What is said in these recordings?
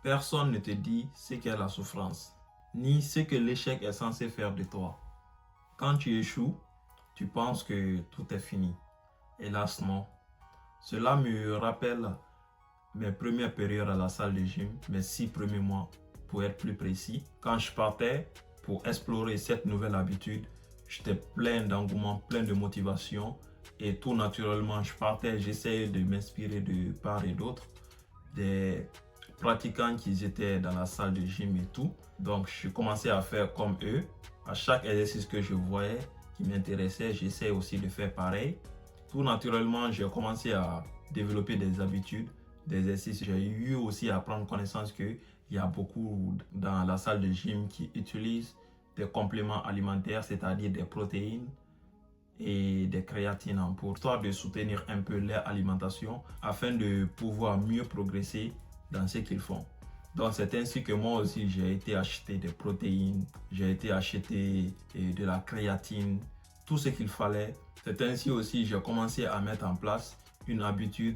Personne ne te dit ce qu'est la souffrance, ni ce que l'échec est censé faire de toi. Quand tu échoues, tu penses que tout est fini. Hélas, non. Cela me rappelle mes premières périodes à la salle de gym, mes 6 premiers mois pour être plus précis. Quand je partais pour explorer cette nouvelle habitude, j'étais plein d'engouement, plein de motivation et tout naturellement, je partais, j'essayais de m'inspirer de part et d'autre des pratiquants qui étaient dans la salle de gym et tout. Donc, je commençais à faire comme eux. À chaque exercice que je voyais qui m'intéressait, j'essayais aussi de faire pareil. Tout naturellement, j'ai commencé à développer des habitudes, des exercices. J'ai eu aussi à prendre connaissance qu'il y a beaucoup dans la salle de gym qui utilisent des compléments alimentaires, c'est-à-dire des protéines et des créatines pour histoire de soutenir un peu leur alimentation afin de pouvoir mieux progresser dans ce qu'ils font. Donc c'est ainsi que moi aussi j'ai été acheter des protéines, j'ai été acheter de la créatine, tout ce qu'il fallait. C'est ainsi aussi que j'ai commencé à mettre en place une habitude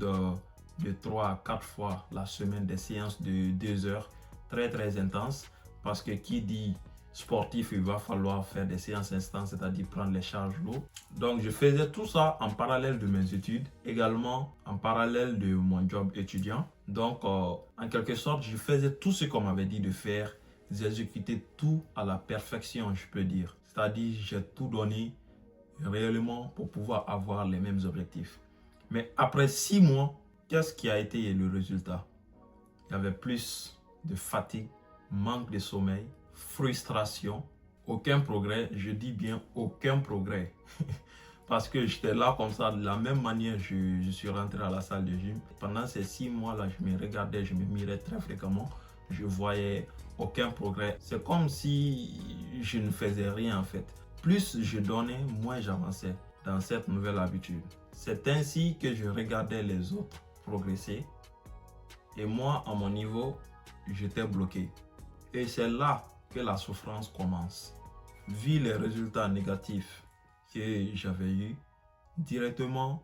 de 3 à 4 fois la semaine, des séances de 2 heures très intenses, parce que qui dit sportif, il va falloir faire des séances instantes, c'est-à-dire prendre les charges lourdes. Donc je faisais tout ça en parallèle de mes études, également en parallèle de mon job étudiant. Donc en quelque sorte, je faisais tout ce qu'on m'avait dit de faire, j'exécutais tout à la perfection, je peux dire. C'est-à-dire j'ai tout donné réellement pour pouvoir avoir les mêmes objectifs. Mais après 6 mois, qu'est-ce qui a été le résultat? Il y avait plus de fatigue, manque de sommeil, frustration, aucun progrès. Je dis bien aucun progrès. Parce que j'étais là comme ça, de la même manière, je suis rentré à la salle de gym. Pendant ces 6 mois-là, je me regardais, je me mirais très fréquemment. Je voyais aucun progrès. C'est comme si je ne faisais rien en fait. Plus je donnais, moins j'avançais dans cette nouvelle habitude. C'est ainsi que je regardais les autres progresser. Et moi, à mon niveau, j'étais bloqué. Et c'est là que la souffrance commence. Vu les résultats négatifs que j'avais eus, directement,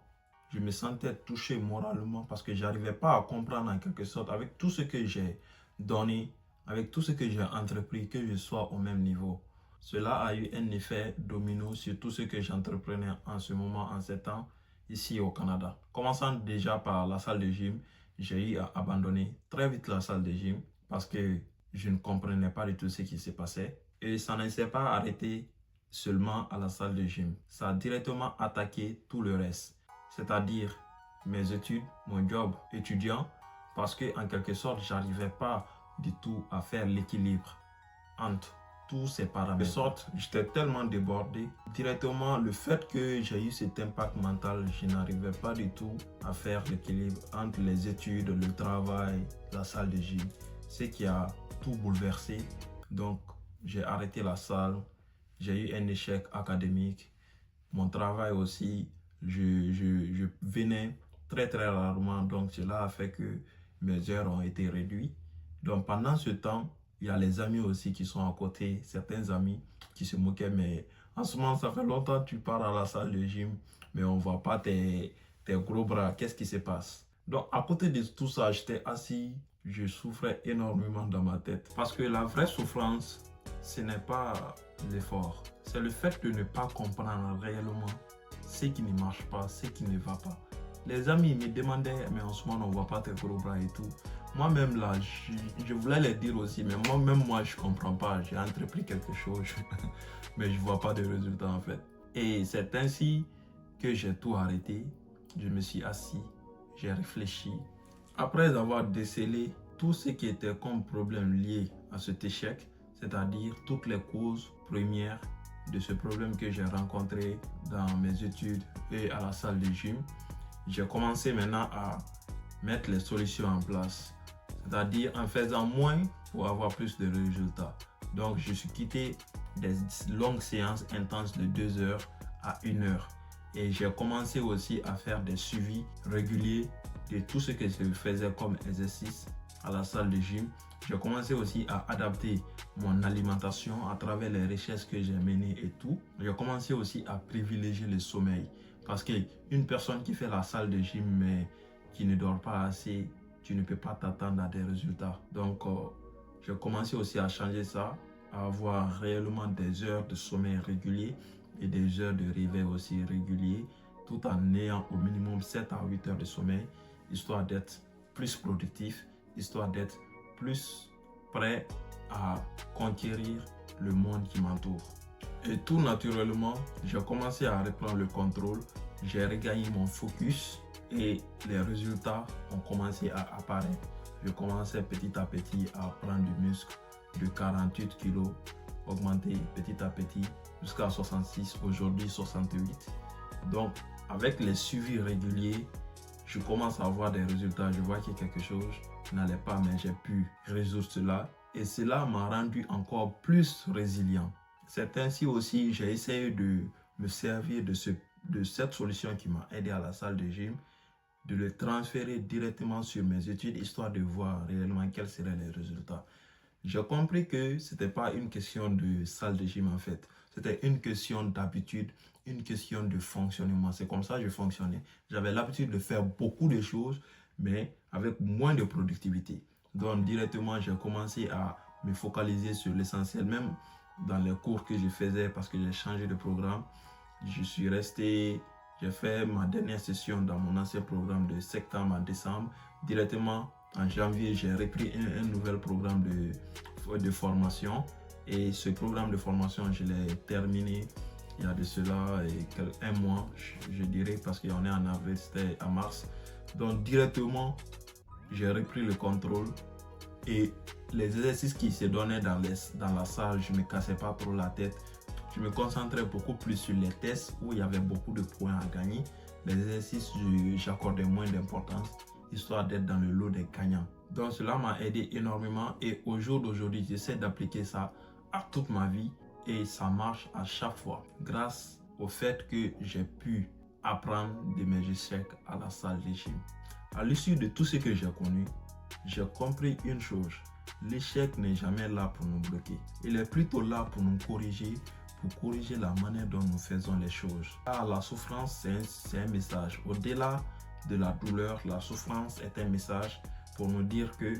je me sentais touché moralement parce que je n'arrivais pas à comprendre en quelque sorte avec tout ce que j'ai donné, avec tout ce que j'ai entrepris, que je sois au même niveau. Cela a eu un effet domino sur tout ce que j'entreprenais en ce moment, en ces temps, ici au Canada. Commençant déjà par la salle de gym, j'ai eu à abandonner très vite la salle de gym parce que je ne comprenais pas du tout ce qui se passait. Et ça ne s'est pas arrêté seulement à la salle de gym. Ça a directement attaqué tout le reste, c'est-à-dire mes études, mon job étudiant, parce que en quelque sorte, j'arrivais pas du tout à faire l'équilibre entre tous ces paramètres. De sorte, j'étais tellement débordé. Directement, le fait que j'ai eu cet impact mental, je n'arrivais pas du tout à faire l'équilibre entre les études, le travail, la salle de gym. Ce qui a tout bouleversé. Donc, j'ai arrêté la salle. J'ai eu un échec académique. Mon travail aussi, je venais très rarement. Donc, cela a fait que mes heures ont été réduites. Donc, pendant ce temps, il y a les amis aussi qui sont à côté, certains amis qui se moquaient, mais en ce moment, ça fait longtemps que tu pars à la salle de gym, mais on ne voit pas tes gros bras. Qu'est-ce qui se passe? Donc, à côté de tout ça, j'étais assis, je souffrais énormément dans ma tête. Parce que la vraie souffrance, ce n'est pas l'effort, c'est le fait de ne pas comprendre réellement ce qui ne marche pas, ce qui ne va pas. Les amis me demandaient, mais en ce moment, on ne voit pas tes gros bras et tout. Moi-même, là, je voulais les dire aussi, mais moi-même, je ne comprends pas. J'ai entrepris quelque chose, mais je ne vois pas de résultats en fait. Et c'est ainsi que j'ai tout arrêté. Je me suis assis, j'ai réfléchi. Après avoir décelé tout ce qui était comme problème lié à cet échec, c'est-à-dire toutes les causes premières de ce problème que j'ai rencontré dans mes études et à la salle de gym, j'ai commencé maintenant à mettre les solutions en place, c'est-à-dire en faisant moins pour avoir plus de résultats. Donc, je suis quitté des longues séances intenses de 2 heures à 1 heure. Et j'ai commencé aussi à faire des suivis réguliers de tout ce que je faisais comme exercice à la salle de gym. J'ai commencé aussi à adapter mon alimentation à travers les recherches que j'ai menées et tout. J'ai commencé aussi à privilégier le sommeil. Parce qu'une personne qui fait la salle de gym mais qui ne dort pas assez, tu ne peux pas t'attendre à des résultats. Donc, j'ai commencé aussi à changer ça, à avoir réellement des heures de sommeil réguliers et des heures de réveil aussi réguliers, tout en ayant au minimum 7 à 8 heures de sommeil, histoire d'être plus productif, histoire d'être plus prêt à conquérir le monde qui m'entoure. Et tout naturellement, j'ai commencé à reprendre le contrôle, j'ai regagné mon focus et les résultats ont commencé à apparaître. Je commençais petit à petit à prendre du muscle de 48 kg, augmenter petit à petit jusqu'à 66, aujourd'hui 68. Donc, avec les suivis réguliers, je commence à avoir des résultats. Je vois que quelque chose n'allait pas, mais j'ai pu résoudre cela. Et cela m'a rendu encore plus résilient. C'est ainsi aussi, j'ai essayé de me servir de cette solution qui m'a aidé à la salle de gym, de le transférer directement sur mes études, histoire de voir réellement quels seraient les résultats. J'ai compris que ce n'était pas une question de salle de gym en fait. C'était une question d'habitude, une question de fonctionnement. C'est comme ça que je fonctionnais. J'avais l'habitude de faire beaucoup de choses, mais avec moins de productivité. Donc directement, j'ai commencé à me focaliser sur l'essentiel, même dans les cours que je faisais parce que j'ai changé de programme. Je suis resté, j'ai fait ma dernière session dans mon ancien programme de septembre à décembre. Directement, en janvier, j'ai repris un nouvel programme de formation. Et ce programme de formation, je l'ai terminé il y a de cela un mois, je dirais, parce qu'on est en avril, c'était en mars. Donc directement, j'ai repris le contrôle et les exercices qui se donnaient dans la salle, je ne me cassais pas trop la tête. Je me concentrais beaucoup plus sur les tests où il y avait beaucoup de points à gagner. Les exercices, j'accordais moins d'importance, histoire d'être dans le lot des gagnants. Donc cela m'a aidé énormément et au jour d'aujourd'hui, j'essaie d'appliquer ça à toute ma vie et ça marche à chaque fois grâce au fait que j'ai pu apprendre de mes échecs à la salle de gym. À l'issue de tout ce que j'ai connu, j'ai compris une chose: l'échec n'est jamais là pour nous bloquer. Il est plutôt là pour nous corriger, pour corriger la manière dont nous faisons les choses. Ah, la souffrance, c'est un message. Au-delà de la douleur, la souffrance est un message pour nous dire que,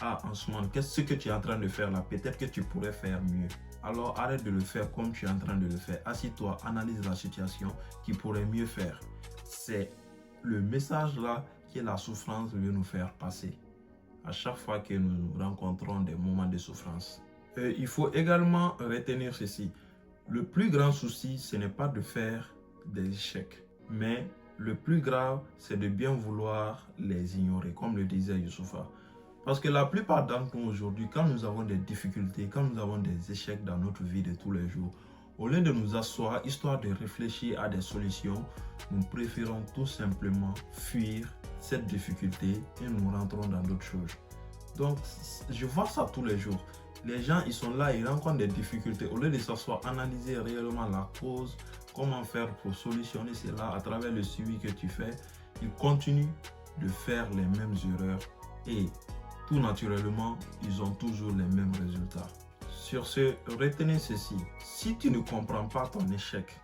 en ce moment, qu'est-ce que tu es en train de faire là? Peut-être que tu pourrais faire mieux. Alors arrête de le faire comme tu es en train de le faire. Assis-toi, analyse la situation qui pourrait mieux faire. C'est le message là que la souffrance veut nous faire passer à chaque fois que nous rencontrons des moments de souffrance. Il faut également retenir ceci. Le plus grand souci, ce n'est pas de faire des échecs, mais le plus grave, c'est de bien vouloir les ignorer, comme le disait Youssoufa. Parce que la plupart d'entre nous aujourd'hui, quand nous avons des difficultés, quand nous avons des échecs dans notre vie de tous les jours, au lieu de nous asseoir, histoire de réfléchir à des solutions, nous préférons tout simplement fuir cette difficulté et nous rentrons dans d'autres choses. Donc, je vois ça tous les jours. Les gens, ils sont là, ils rencontrent des difficultés. Au lieu de s'asseoir, analyser réellement la cause, comment faire pour solutionner cela à travers le suivi que tu fais, ils continuent de faire les mêmes erreurs et tout naturellement, ils ont toujours les mêmes résultats. Sur ce, retenez ceci. Si tu ne comprends pas ton échec,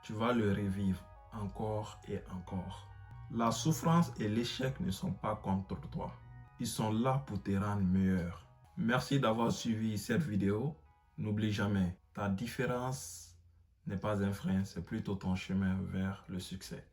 tu vas le revivre encore et encore. La souffrance et l'échec ne sont pas contre toi. Ils sont là pour te rendre meilleur. Merci d'avoir suivi cette vidéo. N'oublie jamais, ta différence n'est pas un frein, c'est plutôt ton chemin vers le succès.